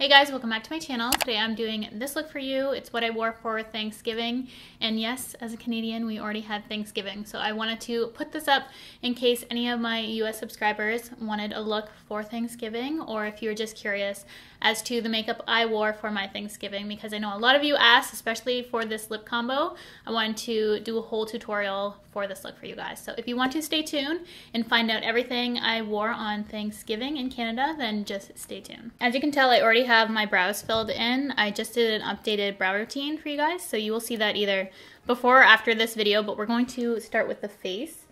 Hey guys, welcome back to my channel. Today I'm doing this look for you. It's what I wore for Thanksgiving, and yes, as a Canadian, we already had Thanksgiving, so I wanted to put this up in case any of my US subscribers wanted a look for Thanksgiving, or if you were just curious as to the makeup I wore for my Thanksgiving, because I know a lot of you asked, especially for this lip combo. I wanted to do a whole tutorial for this look for you guys. So if you want to stay tuned and find out everything I wore on Thanksgiving in Canada, then just stay tuned. As you can tell, I already have my brows filled in. I just did an updated brow routine for you guys, so you will see that either before or after this video, but we're going to start with the face.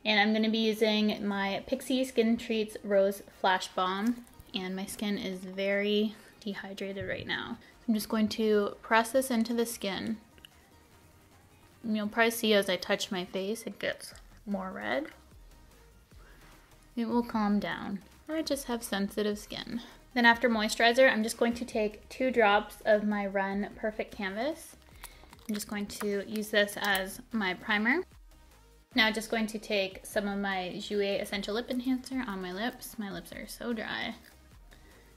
And I'm going to be using my Pixi Skin Treats Rose Flash Balm, and my skin is very dehydrated right now. I'm just going to press this into the skin. You'll probably see as I touch my face, it gets more red. It will calm down, or I just have sensitive skin. Then after moisturizer, I'm just going to take 2 drops of my Run Perfect Canvas. I'm just going to use this as my primer. Now I'm just going to take some of my Jouer Essential Lip Enhancer on my lips. My lips are so dry.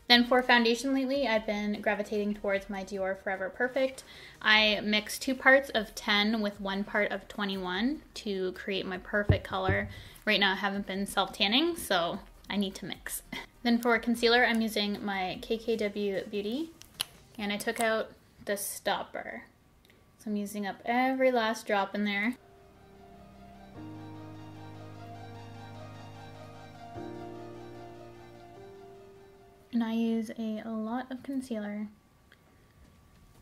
Then for foundation lately, I've been gravitating towards my Dior Forever Perfect. I mix 2 parts of 10 with 1 part of 21 to create my perfect color. Right now I haven't been self-tanning, so I need to mix. Then for concealer, I'm using my KKW Beauty, and I took out the stopper. So I'm using up every last drop in there. And I use a lot of concealer.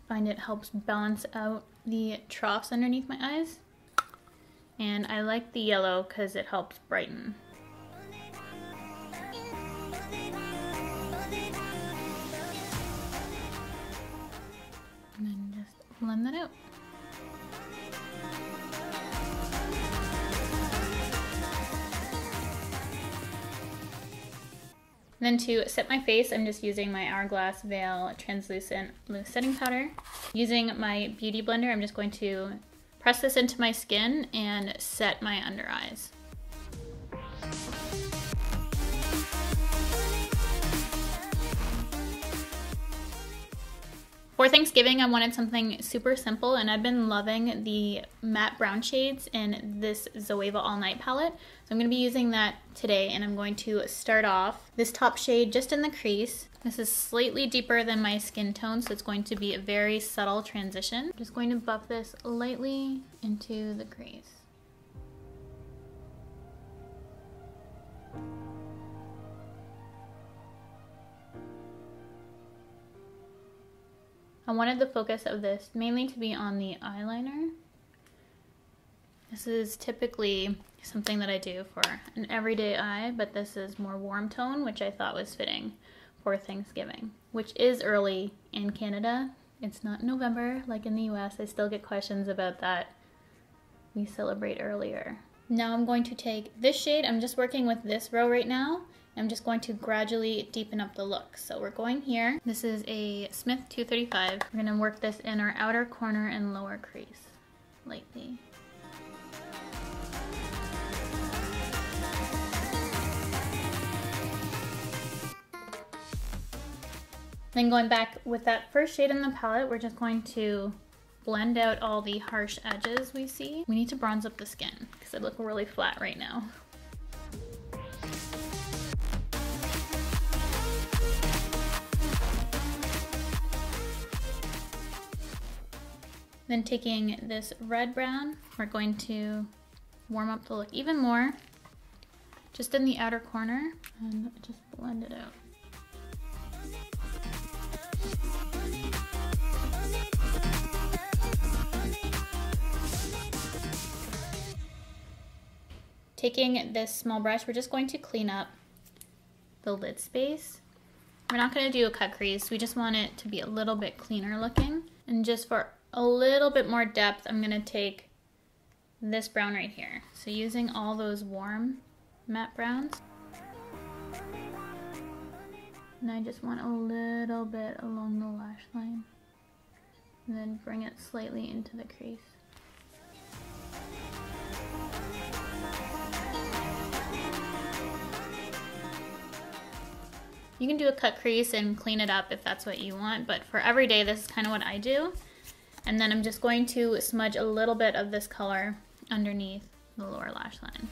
Find it helps balance out the troughs underneath my eyes. And I like the yellow because it helps brighten. And then just blend that out. Then to set my face, I'm just using my Hourglass Veil Translucent Loose Setting Powder. Using my Beauty Blender, I'm just going to press this into my skin and set my under eyes. For Thanksgiving, I wanted something super simple, and I've been loving the matte brown shades in this Zoeva All Night palette. So I'm going to be using that today, and I'm going to start off this top shade just in the crease. This is slightly deeper than my skin tone, so it's going to be a very subtle transition. I'm just going to buff this lightly into the crease. I wanted the focus of this mainly to be on the eyeliner. This is typically something that I do for an everyday eye, but this is more warm tone, which I thought was fitting for Thanksgiving, which is early in Canada. It's not November like in the US. I still get questions about that. We celebrate earlier. Now I'm going to take this shade. I'm just working with this row right now. I'm just going to gradually deepen up the look. So we're going here. This is a Smith 235. We're gonna work this in our outer corner and lower crease, lightly. Then going back with that first shade in the palette, we're just going to blend out all the harsh edges we see. We need to bronze up the skin because I look really flat right now. Then taking this red brown, we're going to warm up the look even more, just in the outer corner, and just blend it out. Taking this small brush, we're just going to clean up the lid space. We're not going to do a cut crease, we just want it to be a little bit cleaner looking. And just for a little bit more depth, I'm gonna take this brown right here. So using all those warm matte browns. And I just want a little bit along the lash line. And then bring it slightly into the crease. You can do a cut crease and clean it up if that's what you want, but for every day, this is kind of what I do. And then I'm just going to smudge a little bit of this color underneath the lower lash line.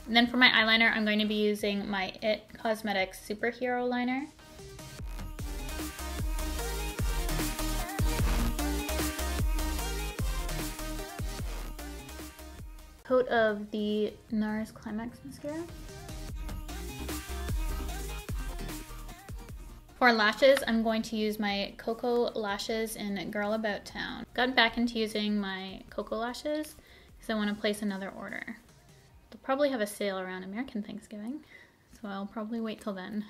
And then for my eyeliner, I'm going to be using my It Cosmetics Superhero Liner. Coat of the NARS Climax Mascara. For lashes, I'm going to use my Cocoa Lashes in Girl About Town. Got back into using my Cocoa Lashes because I want to place another order. They'll probably have a sale around American Thanksgiving, so I'll probably wait till then.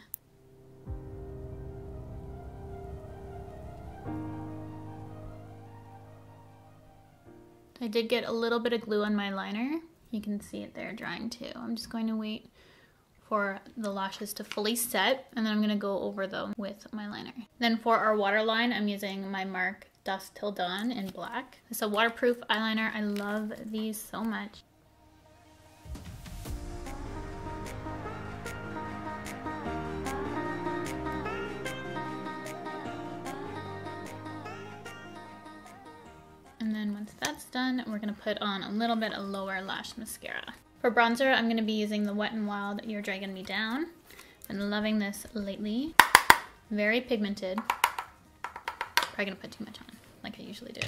I did get a little bit of glue on my liner. You can see it there drying too. I'm just going to wait for the lashes to fully set, and then I'm gonna go over them with my liner. Then for our waterline, I'm using my MARC Dusk Till Dawn in black. It's a waterproof eyeliner. I love these so much. And then once that's done, we're gonna put on a little bit of lower lash mascara. For bronzer, I'm gonna be using the Wet n Wild You're Dragging Me Down. Been loving this lately. Very pigmented. Probably gonna put too much on, like I usually do.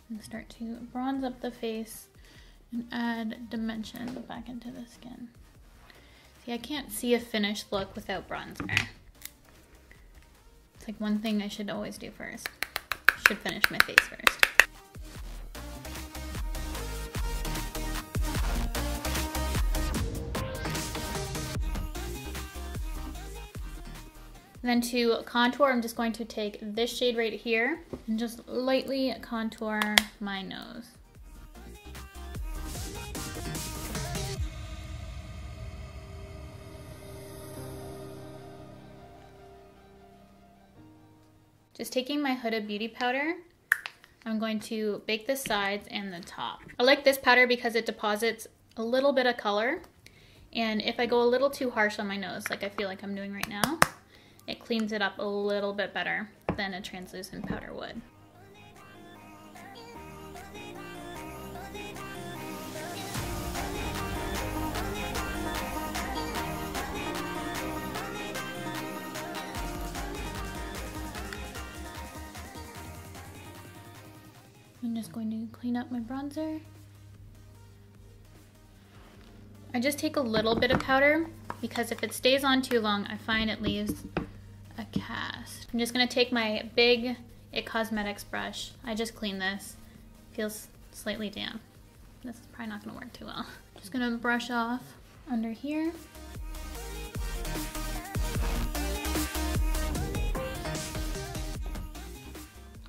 And start to bronze up the face and add dimension back into the skin. See, I can't see a finished look without bronzer. It's like one thing I should always do first. I should finish my face first. Then to contour, I'm just going to take this shade right here and just lightly contour my nose. Just taking my Huda Beauty powder, I'm going to bake the sides and the top. I like this powder because it deposits a little bit of color, and if I go a little too harsh on my nose, like I feel like I'm doing right now, it cleans it up a little bit better than a translucent powder would. I'm just going to clean up my bronzer. I just take a little bit of powder because if it stays on too long, I find it leaves a cast. I'm just gonna take my big It Cosmetics brush. I just cleaned this. Feels slightly damp. This is probably not gonna work too well. Just gonna brush off under here.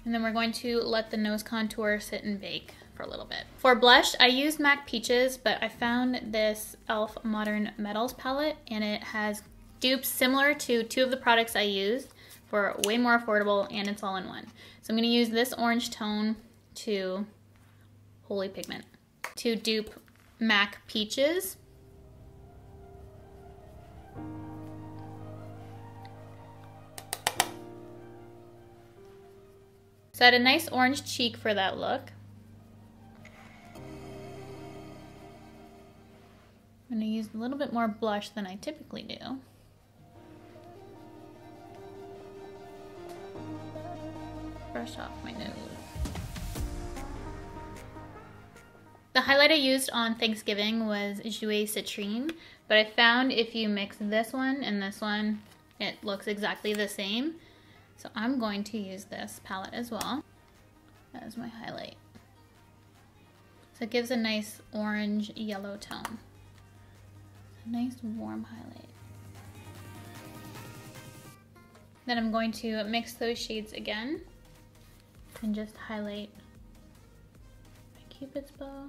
And then we're going to let the nose contour sit and bake for a little bit. For blush, I used MAC Peaches, but I found this e.l.f. Modern Metals palette, and it has dupes similar to two of the products I used for way more affordable, and it's all in one. So I'm gonna use this orange tone to, holy pigment, to dupe MAC Peaches. So I had a nice orange cheek for that look. I'm gonna use a little bit more blush than I typically do. Brush off my nose. The highlight I used on Thanksgiving was Jouer Citrine, but I found if you mix this one and this one, it looks exactly the same. So I'm going to use this palette as well as my highlight. So it gives a nice orange yellow tone. A nice warm highlight. Then I'm going to mix those shades again and just highlight my Cupid's bow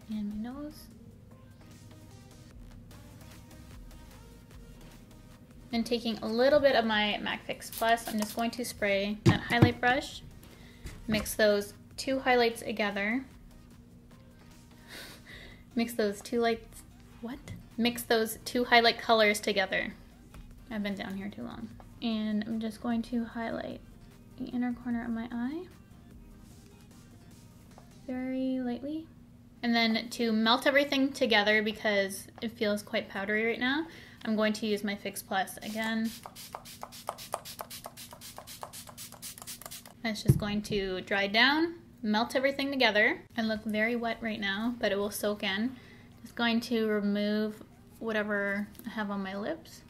and my nose. And taking a little bit of my MAC Fix Plus, I'm just going to spray that highlight brush, mix those two highlights together. Mix those two lights, what? Mix those two highlight colors together. I've been down here too long. And I'm just going to highlight the inner corner of my eye. Very lightly. And then to melt everything together, because it feels quite powdery right now, I'm going to use my Fix Plus again. It's just going to dry down, melt everything together. I look very wet right now, but it will soak in. Just going to remove whatever I have on my lips.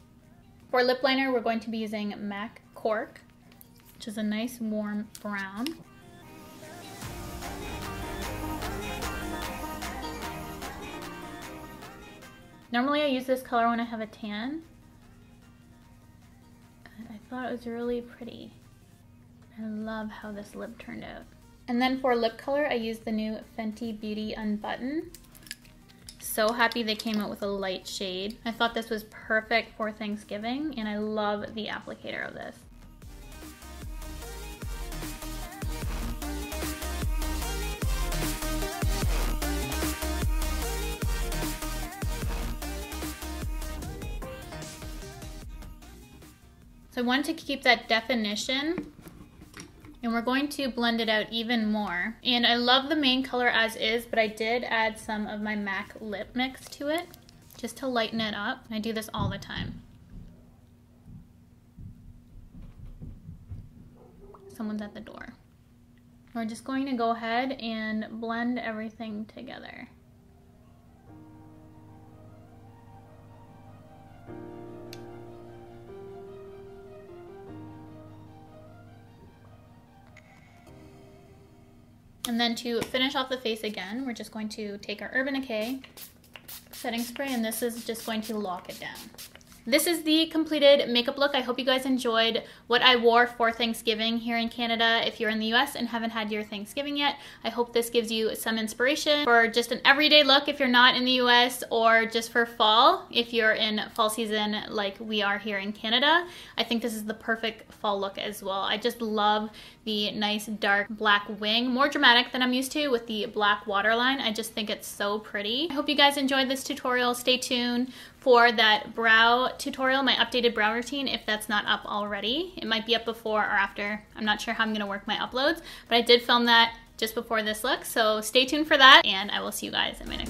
For lip liner, we're going to be using MAC Cork, which is a nice warm brown. Normally I use this color when I have a tan. I thought it was really pretty. I love how this lip turned out. And then for lip color, I used the new Fenty Beauty Unbutton. So happy they came out with a light shade. I thought this was perfect for Thanksgiving, and I love the applicator of this. So I wanted to keep that definition, and we're going to blend it out even more. And I love the main color as is, but I did add some of my MAC lip mix to it just to lighten it up. I do this all the time. Someone's at the door. We're just going to go ahead and blend everything together. And then to finish off the face again, we're just going to take our Urban Decay setting spray, and this is just going to lock it down. This is the completed makeup look. I hope you guys enjoyed what I wore for Thanksgiving here in Canada. If you're in the US and haven't had your Thanksgiving yet, I hope this gives you some inspiration for just an everyday look if you're not in the US, or just for fall if you're in fall season like we are here in Canada. I think this is the perfect fall look as well. I just love the nice dark black wing, more dramatic than I'm used to with the black waterline. I just think it's so pretty. I hope you guys enjoyed this tutorial. Stay tuned for that brow tutorial, my updated brow routine, if that's not up already. It might be up before or after. I'm not sure how I'm gonna work my uploads, but I did film that just before this look, so stay tuned for that, and I will see you guys in my next